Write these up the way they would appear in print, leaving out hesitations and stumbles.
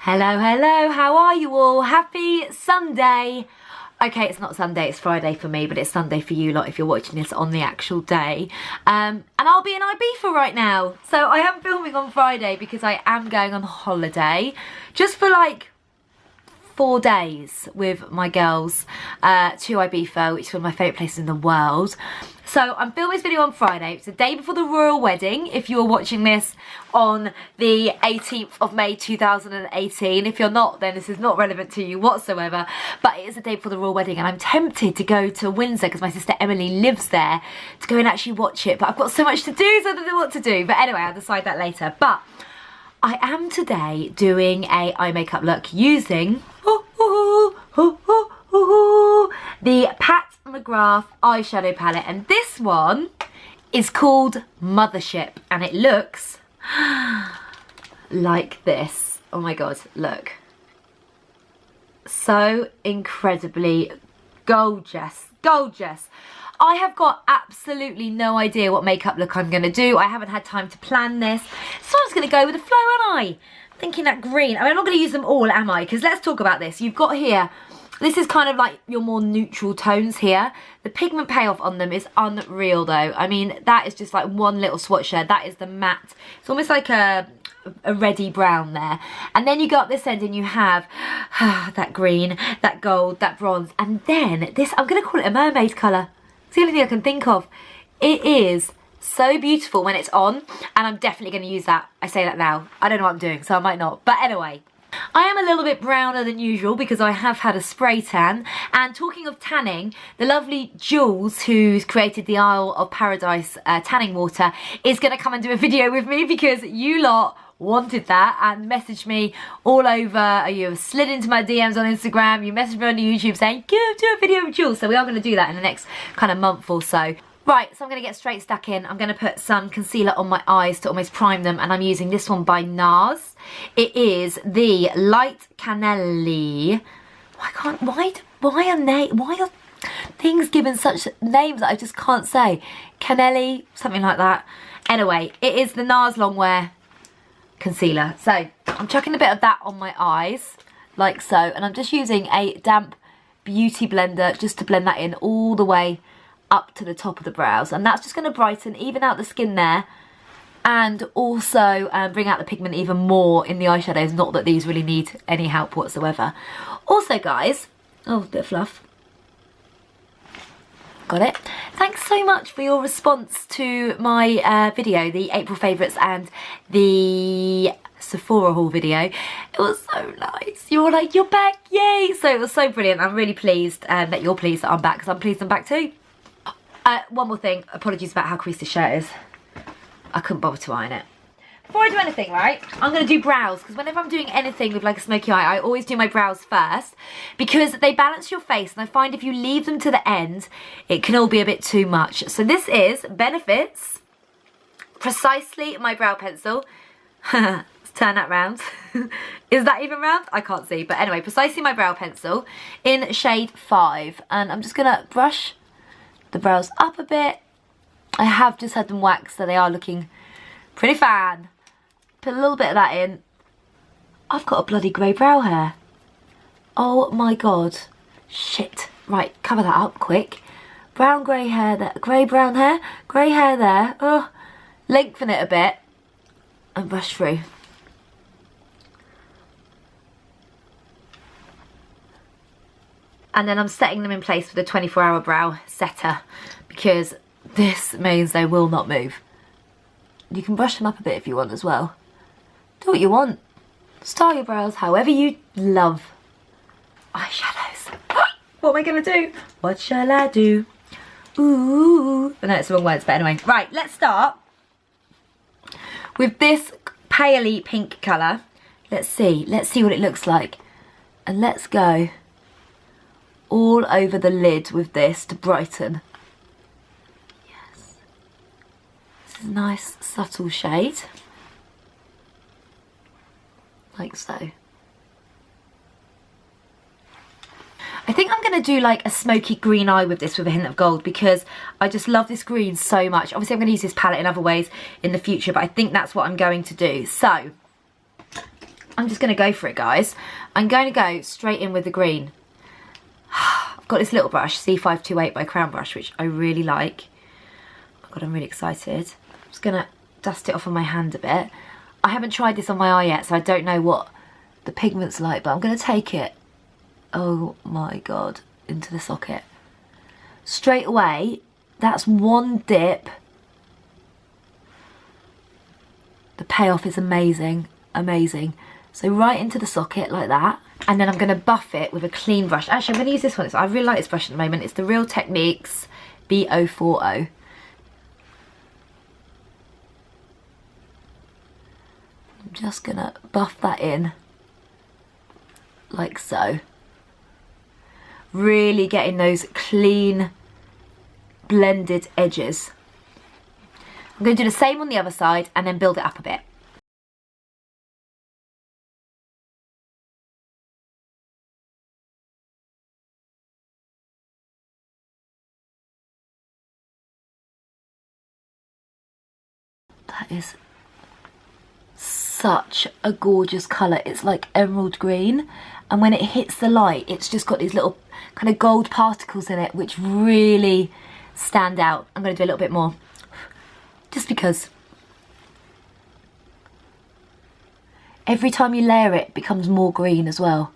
Hello, hello, how are you all? Happy Sunday. Okay, it's not Sunday, it's Friday for me, but it's Sunday for you lot if you're watching this on the actual day. And I'll be in Ibiza right now. So I am filming on Friday because I am going on holiday just for like 4 days with my girls to Ibiza, which is one of my favourite places in the world. So I'm filming this video on Friday. It's the day before the royal wedding. If you're watching this on the 18th of May 2018. If you're not, then this is not relevant to you whatsoever. But it is the day before the royal wedding and I'm tempted to go to Windsor because my sister Emily lives there to go and actually watch it. But I've got so much to do, so I don't know what to do. But anyway, I'll decide that later. But I am today doing a eye makeup look using the Pat McGrath eyeshadow palette, and this one is called Mothership and it looks like this. Oh my god, look. So incredibly gorgeous, gorgeous. I have got absolutely no idea what makeup look I'm going to do. I haven't had time to plan this. So I'm just going to go with the flow, aren't I? Thinking that green. I mean, I'm not going to use them all, am I? Because let's talk about this. You've got here, this is kind of like your more neutral tones here. The pigment payoff on them is unreal though. I mean, that is just like one little swatch there. That is the matte. It's almost like a reddy brown there. And then you go up this end and you have that green, that gold, that bronze. And then this, I'm going to call it a mermaid colour. It's the only thing I can think of. It is so beautiful when it's on, and I'm definitely going to use that. I say that now. I don't know what I'm doing, so I might not. But anyway, I am a little bit browner than usual because I have had a spray tan. And talking of tanning, the lovely Jules, who's created the Isle of Paradise tanning water, is going to come and do a video with me because you lot wanted that and messaged me all over. You slid into my DMs on Instagram, you messaged me on YouTube saying, do a video with Jules. So we are going to do that in the next kind of month or so. Right, so I'm going to get straight stuck in. I'm going to put some concealer on my eyes to almost prime them, and I'm using this one by Nars. It is the Light Canelli. Why are things given such names that I just can't say? Canelli, something like that. Anyway, it is the Nars Longwear concealer. So I'm chucking a bit of that on my eyes like so, and I'm just using a damp beauty blender just to blend that in all the way up to the top of the brows, and that's just going to brighten, even out the skin there, and also bring out the pigment even more in the eyeshadows. Not that these really need any help whatsoever. Also guys, oh, a bit of fluff. Got it. Thanks so much for your response to my video, the April favourites and the Sephora haul video. It was so nice. You were like, you're back, yay! So it was so brilliant. I'm really pleased that you're pleased that I'm back, because I'm pleased I'm back too. One more thing, apologies about how creased this shirt is. I couldn't bother to iron it. Before I do anything, right, I'm going to do brows, because whenever I'm doing anything with like a smoky eye, I always do my brows first, because they balance your face, and I find if you leave them to the end, it can all be a bit too much. So this is Benefit's Precisely My Brow Pencil. Let's turn that round. Is that even round? I can't see. But anyway, Precisely My Brow Pencil in shade 5. And I'm just going to brush the brows up a bit. I have just had them waxed, so they are looking pretty fine. Put a little bit of that in. I've got a bloody grey brow hair. Oh my god. Shit. Right, cover that up quick. Brown grey hair there. Grey brown hair. Grey hair there. Oh, lengthen it a bit and brush through. And then I'm setting them in place with a 24-hour brow setter, because this means they will not move. You can brush them up a bit if you want as well. Do what you want. Style your brows however you love. Eyeshadows. What am I going to do? What shall I do? Ooh. Oh, no, it's the wrong words, but anyway. Right, let's start with this paley pink colour. Let's see what it looks like. And let's go all over the lid with this to brighten. Yes. This is a nice subtle shade. Like so. I think I'm going to do like a smoky green eye with this with a hint of gold, because I just love this green so much. Obviously I'm going to use this palette in other ways in the future, but I think that's what I'm going to do. So I'm just going to go for it, guys. I'm going to go straight in with the green. I've got this little brush, C528 by Crown Brush, which I really like. Oh my God, I'm really excited. I'm just going to dust it off on my hand a bit. I haven't tried this on my eye yet, so I don't know what the pigment's like, but I'm going to take it, oh my God, into the socket. Straight away, that's one dip. The payoff is amazing, amazing. So right into the socket like that, and then I'm going to buff it with a clean brush. Actually, I'm going to use this one. I really like this brush at the moment. It's the Real Techniques B040. I'm just going to buff that in like so. Really getting those clean, blended edges. I'm going to do the same on the other side and then build it up a bit. That is such a gorgeous colour. It's like emerald green, and when it hits the light, it's just got these little kind of gold particles in it, which really stand out. I'm going to do a little bit more, just because. Every time you layer it, it becomes more green as well.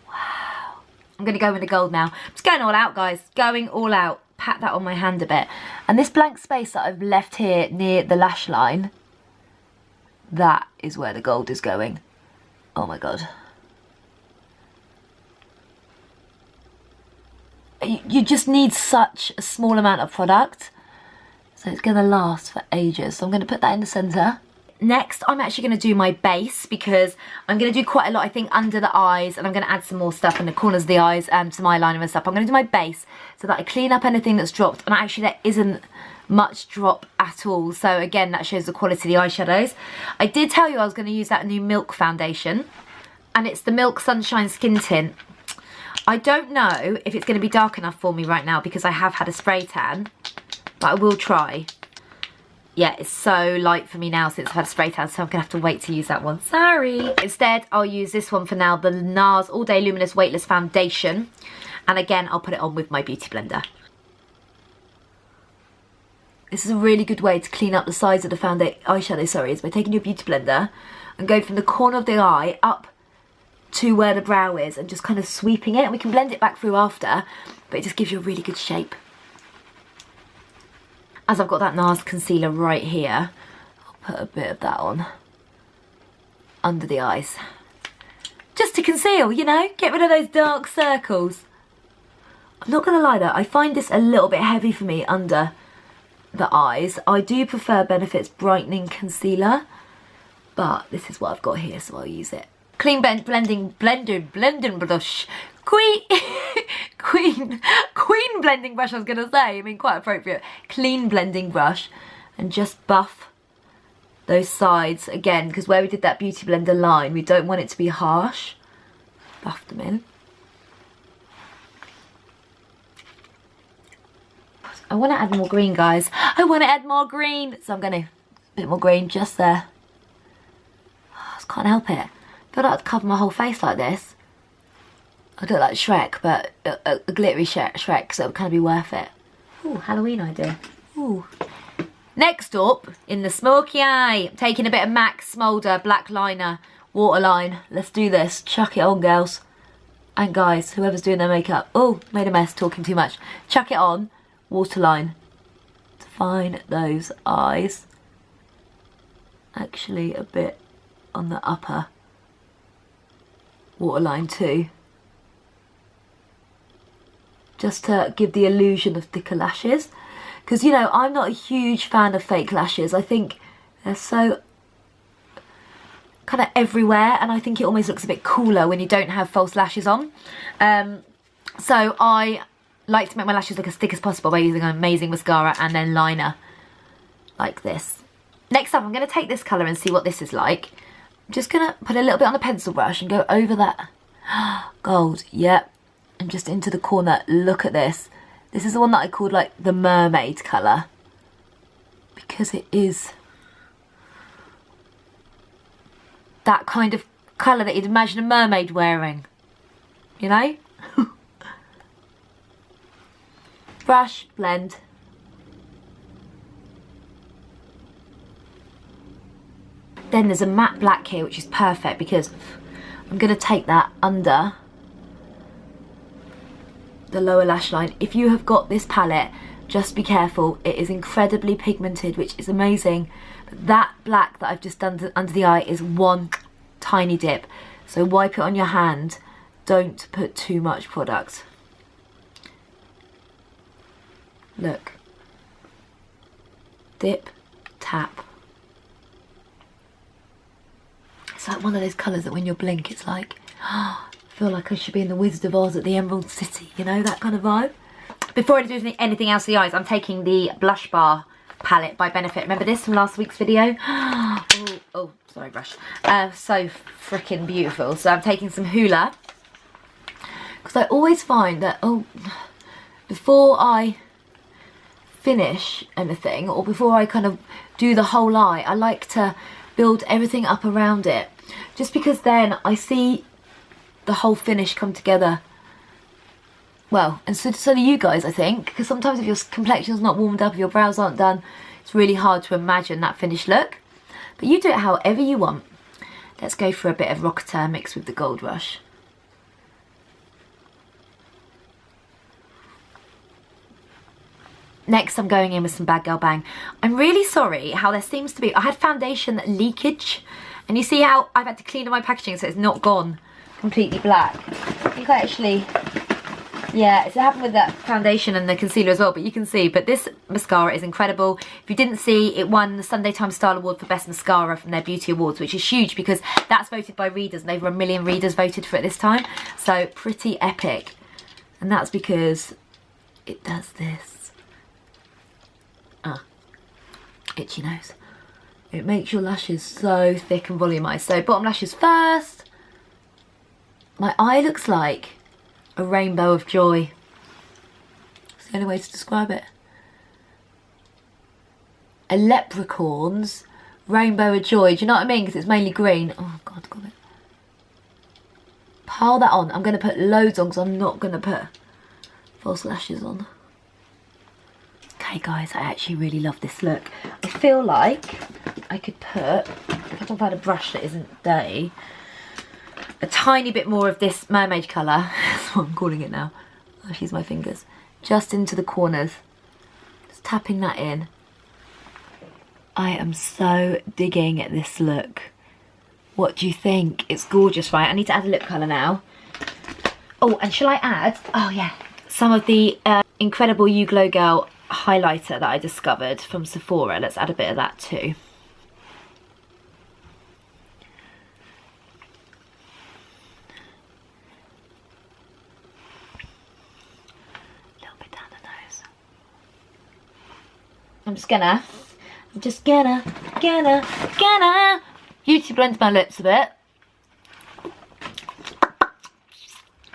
Wow. I'm going to go with the gold now. I'm just going all out, guys. Going all out. Pat that on my hand a bit. And this blank space that I've left here near the lash line, that is where the gold is going. Oh my God. You just need such a small amount of product, so it's going to last for ages. So I'm going to put that in the centre. Next, I'm actually going to do my base, because I'm going to do quite a lot, I think, under the eyes, and I'm going to add some more stuff in the corners of the eyes and some eyeliner and stuff. I'm going to do my base so that I clean up anything that's dropped, and actually there isn't much drop at all. So again, that shows the quality of the eyeshadows. I did tell you I was going to use that new Milk foundation, and it's the Milk Sunshine Skin Tint. I don't know if it's going to be dark enough for me right now because I have had a spray tan, but I will try. Yeah, it's so light for me now since I've had a spray tan, so I'm going to have to wait to use that one. Sorry. Instead, I'll use this one for now, the Nars All Day Luminous Weightless Foundation. And again, I'll put it on with my Beauty Blender. This is a really good way to clean up the sides of the eyeshadow, sorry, is by taking your Beauty Blender and going from the corner of the eye up to where the brow is and just kind of sweeping it. And we can blend it back through after, but it just gives you a really good shape. As I've got that Nars concealer right here, I'll put a bit of that on under the eyes. Just to conceal, you know, get rid of those dark circles. I'm not going to lie though, I find this a little bit heavy for me under the eyes. I do prefer Benefit's Brightening Concealer, but this is what I've got here, so I'll use it. Clean blending brush. Queen blending brush, I was going to say. I mean, quite appropriate. Clean blending brush. And just buff those sides again, because where we did that Beauty Blender line, we don't want it to be harsh. Buff them in. I want to add more green, guys. I want to add more green. So I'm going to, a bit more green just there. I just can't help it. I feel like I'd cover my whole face like this. I don't like Shrek, but a glittery Shrek, so it would kind of be worth it. Ooh, Halloween idea. Ooh. Next up, in the smoky eye, I'm taking a bit of MAC Smolder Black Liner Waterline. Let's do this. Chuck it on, girls. And guys, whoever's doing their makeup. Oh, made a mess, talking too much. Chuck it on. Waterline. Define those eyes. Actually, a bit on the upper waterline too. Just to give the illusion of thicker lashes. Because, you know, I'm not a huge fan of fake lashes. I think they're so kind of everywhere, and I think it almost looks a bit cooler when you don't have false lashes on. So I like to make my lashes look as thick as possible by using an amazing mascara and then liner like this. Next up, I'm going to take this colour and see what this is like. I'm just going to put a little bit on the pencil brush and go over that gold. Yep. And just into the corner. Look at this. This is the one that I called like the mermaid colour, because it is that kind of colour that you'd imagine a mermaid wearing. You know? Brush, blend. Then there's a matte black here, which is perfect because I'm going to take that under the lower lash line. If you have got this palette, just be careful. It is incredibly pigmented, which is amazing. But that black that I've just done under the eye is one tiny dip. So wipe it on your hand. Don't put too much product. Look. Dip, tap. It's like one of those colours that when you blink, it's like, oh, I feel like I should be in the Wizard of Oz at the Emerald City, you know, that kind of vibe. Before I do anything else to the eyes, I'm taking the Blush Bar palette by Benefit. Remember this from last week's video? Oh, sorry, brush. So freaking beautiful. So I'm taking some Hoola. Because I always find that, before I finish anything, or before I kind of do the whole eye, I like to build everything up around it. Just because then I see the whole finish come together. Well, and so do you guys, I think, because sometimes if your complexion's not warmed up, if your brows aren't done, it's really hard to imagine that finished look. But you do it however you want. Let's go for a bit of Rocketeur mixed with the Gold Rush. Next, I'm going in with some Bad Girl Bang. I'm really sorry how there seems to be, I had foundation leakage, and you see how I've had to clean up my packaging so it's not gone completely black. I think I actually, yeah, it's happened with that foundation and the concealer as well, but you can see, but this mascara is incredible. If you didn't see, it won the Sunday Times Style Award for Best Mascara from their Beauty Awards, which is huge because that's voted by readers, and over 1 million readers voted for it this time. So pretty epic. And that's because it does this. Itchy nose. It makes your lashes so thick and volumized. So bottom lashes first. My eye looks like a rainbow of joy. It's the only way to describe it. A leprechaun's rainbow of joy. Do you know what I mean? Because it's mainly green. Oh God, got it. Pile that on. I'm going to put loads on because I'm not going to put false lashes on. Okay guys, I actually really love this look. I feel like I could put, if I've had a brush that isn't dirty, a tiny bit more of this mermaid colour, that's what I'm calling it now, I'll use my fingers, just into the corners. Just tapping that in. I am so digging at this look. What do you think? It's gorgeous, right? I need to add a lip colour now. Oh, and shall I add, oh yeah, some of the incredible You Glow Girl highlighter that I discovered from Sephora. Let's add a bit of that too. A little bit down the nose. I'm just gonna beauty blend my lips a bit.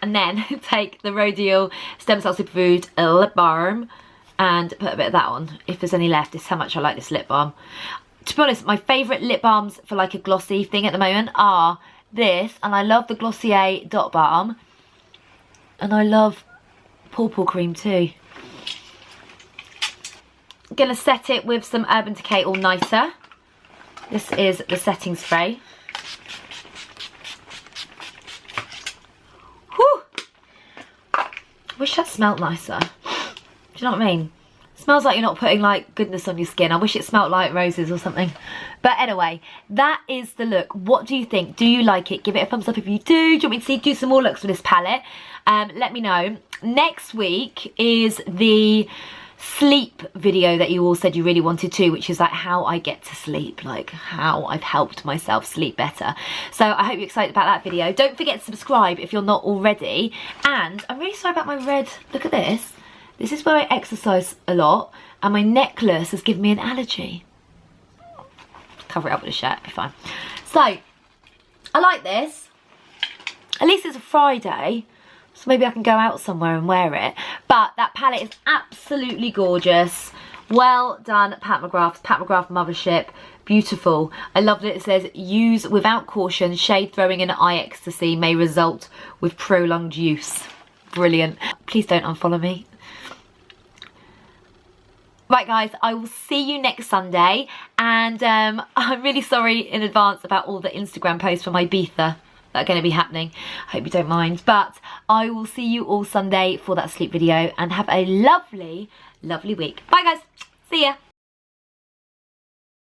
And then take the Rodial Stem Cell Superfood Lip Balm and put a bit of that on, if there's any left. This is how much I like this lip balm. To be honest, my favourite lip balms for like a glossy thing at the moment are this, and I love the Glossier Dot Balm, and I love Pawpaw Cream too. I'm going to set it with some Urban Decay All Nighter. This is the setting spray. Whew! Wish that smelled nicer. Do you know what I mean? It smells like you're not putting like goodness on your skin. I wish it smelled like roses or something. But anyway, that is the look. What do you think? Do you like it? Give it a thumbs up if you do. Do you want me to do some more looks with this palette? Let me know. Next week is the sleep video that you all said you really wanted to, which is like how I get to sleep, like how I've helped myself sleep better. So I hope you're excited about that video. Don't forget to subscribe if you're not already. And I'm really sorry about my red. Look at this. This is where I exercise a lot, and my necklace has given me an allergy. Cover it up with a shirt, it'll be fine. So, I like this. At least it's a Friday, so maybe I can go out somewhere and wear it. But that palette is absolutely gorgeous. Well done, Pat McGrath. Pat McGrath Mothership. Beautiful. I love that it says, use without caution. Shade throwing in eye ecstasy may result with prolonged use. Brilliant. Please don't unfollow me. Right guys, I will see you next Sunday, and I'm really sorry in advance about all the Instagram posts for my Ibiza that are going to be happening. I hope you don't mind, but I will see you all Sunday for that sleep video, and have a lovely, lovely week. Bye guys, see ya.